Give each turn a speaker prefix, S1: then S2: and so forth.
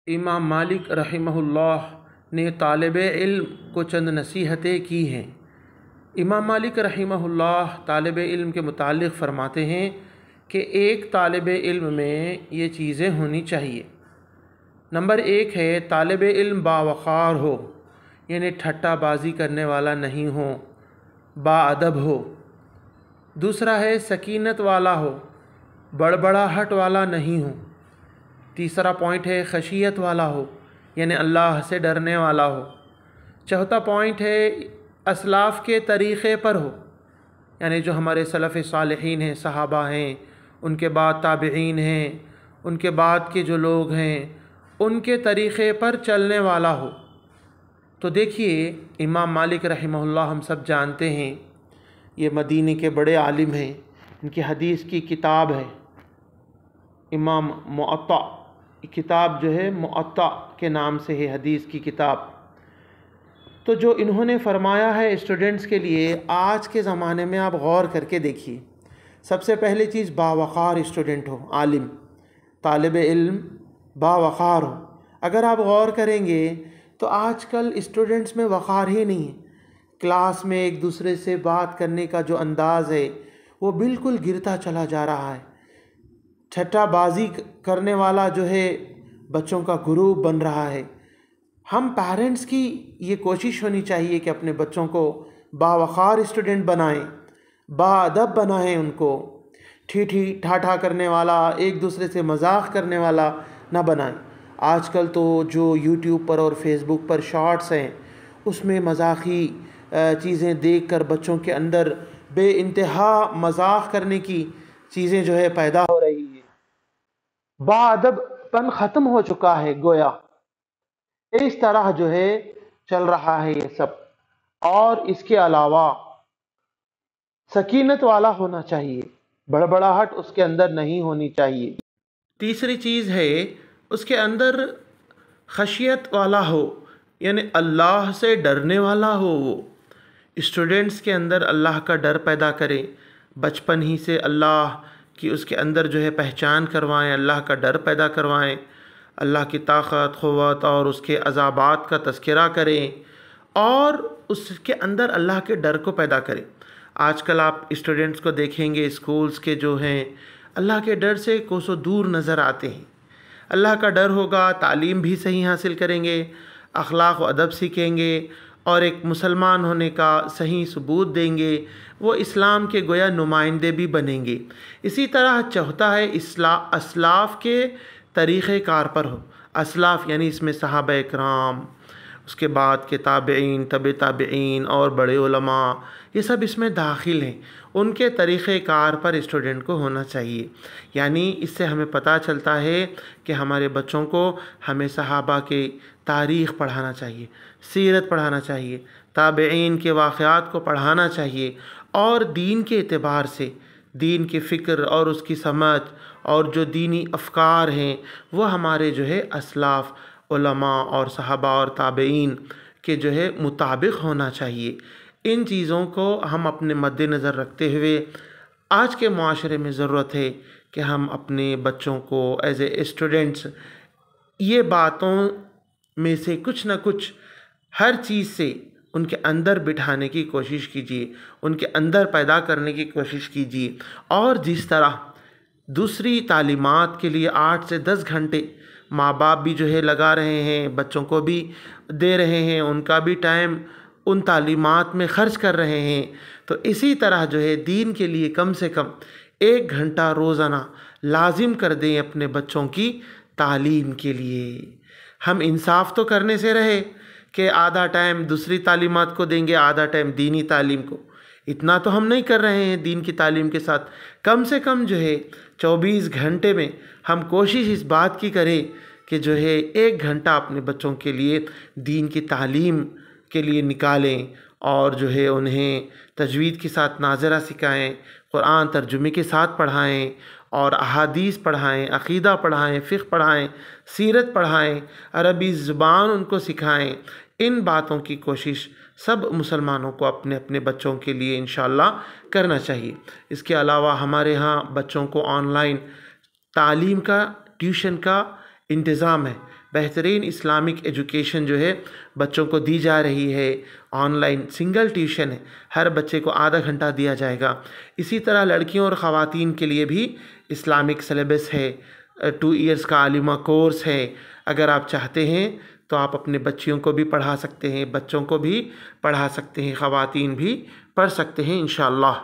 S1: इमाम मालिक रहमहुल्लाह ने तालिब इल्म को चंद नसीहतें की हैं। इमाम मालिक रहमहुल्लाह तालिब इल्म के मुताल्लिक़ फ़रमाते हैं कि एक तालिब इल्म में ये चीज़ें होनी चाहिए। नंबर 1 है तालिब इल्म बावक़ार हो, यानी ठट्टाबाजी करने वाला नहीं हो, बाअदब हो। दूसरा है सकीनत वाला हो, बड़बड़ाहट वाला नहीं हो। तीसरा पॉइंट है खशियत वाला हो, यानी अल्लाह से डरने वाला हो। चौथा पॉइंट है असलाफ़ के तरीक़े पर हो, यानी जो हमारे सलफ़ सालिहीन हैं, सहाबा हैं, उनके बाद ताबिईन हैं, उनके बाद के जो लोग हैं, उनके तरीक़े पर चलने वाला हो। तो देखिए इमाम मालिक रहमहुल्लाह हम सब जानते हैं, ये मदीने के बड़े आलिम हैं। इनकी हदीस की किताब है इमाम मुअत्ता, किताब जो है मुअत्ता के नाम से है, हदीस की किताब। तो जो इन्होंने फरमाया है स्टूडेंट्स के लिए, आज के ज़माने में आप गौर करके देखिए। सबसे पहली चीज़ बावक़ार स्टूडेंट हो, आलिम तालिब इल्म बावक़ार हो। अगर आप गौर करेंगे तो आजकल स्टूडेंट्स में वक़ार ही नहीं है। क्लास में एक दूसरे से बात करने का जो अंदाज़ है वो बिल्कुल गिरता चला जा रहा है। ठट्टाबाजी करने वाला जो है बच्चों का ग्रुप बन रहा है। हम पेरेंट्स की ये कोशिश होनी चाहिए कि अपने बच्चों को बावक़ार स्टूडेंट बनाएं, बाअदब बनाएं, उनको ठीठी ठाठा करने वाला, एक दूसरे से मजाक करने वाला ना बनाएं। आजकल तो जो यूट्यूब पर और फेसबुक पर शॉर्ट्स हैं, उसमें मजाकी चीज़ें देखकर बच्चों के अंदर बेइंतहा मजाक करने की चीज़ें जो है पैदा हो रही है। बाअदबपन ख़त्म हो चुका है, गोया इस तरह जो है चल रहा है ये सब। और इसके अलावा सकीनत वाला होना चाहिए, बड़बड़ाहट उसके अंदर नहीं होनी चाहिए। तीसरी चीज़ है उसके अंदर खशियत वाला हो, यानी अल्लाह से डरने वाला हो। वो स्टूडेंट्स के अंदर अल्लाह का डर पैदा करें, बचपन ही से अल्लाह की उसके अंदर जो है पहचान करवाएं, अल्लाह का डर पैदा करवाएं, अल्लाह की ताकत क़ुव्वत और उसके अज़ाबात का तज़किरा करें और उसके अंदर अल्लाह के डर को पैदा करें। आजकल आप स्टूडेंट्स को देखेंगे, स्कूल्स के जो हैं अल्लाह के डर से कोसों दूर नज़र आते हैं। अल्लाह का डर होगा, तालीम भी सही हासिल करेंगे, अखलाक व अदब सीखेंगे और एक मुसलमान होने का सही सबूत देंगे। वो इस्लाम के गोया नुमाइंदे भी बनेंगे। इसी तरह चौथा है असलाफ़ के तरीक़े कार पर हो। असलाफ़ यानी इसमें सहाबा इकराम, उसके बाद के ताबईन, तबे ताबईन और बड़े उलमा, ये सब इसमें दाखिल हैं। उनके तरीक़े कार पर स्टूडेंट को होना चाहिए। यानी इससे हमें पता चलता है कि हमारे बच्चों को हमें सहाबा के तारीख़ पढ़ाना चाहिए, सीरत पढ़ाना चाहिए, ताबईन के वाक़यात को पढ़ाना चाहिए और दीन के एतबार से दीन की फ़िक्र और उसकी समझ और जो दीनी अफ़कार हैं वो हमारे जो है असलाफ़, उलमा और सहाबा और ताबईन के जो है मुताबिक होना चाहिए। इन चीज़ों को हम अपने मद्देनज़र रखते हुए आज के माशरे में ज़रूरत है कि हम अपने बच्चों को एज़ ए स्टूडेंट्स ये बातों में से कुछ ना कुछ हर चीज़ से उनके अंदर बिठाने की कोशिश कीजिए, उनके अंदर पैदा करने की कोशिश कीजिए। और जिस तरह दूसरी तालीमात के लिए 8 से 10 घंटे माँ बाप भी जो है लगा रहे हैं, बच्चों को भी दे रहे हैं, उनका भी टाइम उन तालीमात में ख़र्च कर रहे हैं, तो इसी तरह जो है दीन के लिए कम से कम 1 घंटा रोज़ाना लाजिम कर दें अपने बच्चों की तालीम के लिए। हम इंसाफ तो करने से रहे कि आधा टाइम दूसरी तालीमात को देंगे, आधा टाइम दीनी तालीम को। इतना तो हम नहीं कर रहे हैं दीन की तालीम के साथ। कम से कम जो है 24 घंटे में हम कोशिश इस बात की करें कि जो है 1 घंटा अपने बच्चों के लिए दीन की तालीम के लिए निकालें और जो है उन्हें तजवीद के साथ नाज़रा सिखाएं, कुरान तर्जुमे के साथ पढ़ाएं और अहादीस पढ़ाएं, अक़ीदा पढ़ाएं, फ़िक़्ह पढ़ाएं, सीरत पढ़ाएं, अरबी ज़ुबान उनको सिखाएं। इन बातों की कोशिश सब मुसलमानों को अपने अपने बच्चों के लिए इंशाअल्लाह करना चाहिए। इसके अलावा हमारे यहाँ बच्चों को ऑनलाइन तालीम का, ट्यूशन का इंतज़ाम है। बेहतरीन इस्लामिक एजुकेशन जो है बच्चों को दी जा रही है। ऑनलाइन सिंगल ट्यूशन है, हर बच्चे को आधा घंटा दिया जाएगा। इसी तरह लड़कियों और ख़वातीन के लिए भी इस्लामिक सिलेबस है, 2 ईयर्स का आलिमा कोर्स है। अगर आप चाहते हैं तो आप अपने बच्चियों को भी पढ़ा सकते हैं, बच्चों को भी पढ़ा सकते हैं, ख़वातीन भी पढ़ सकते हैं इंशाअल्लाह।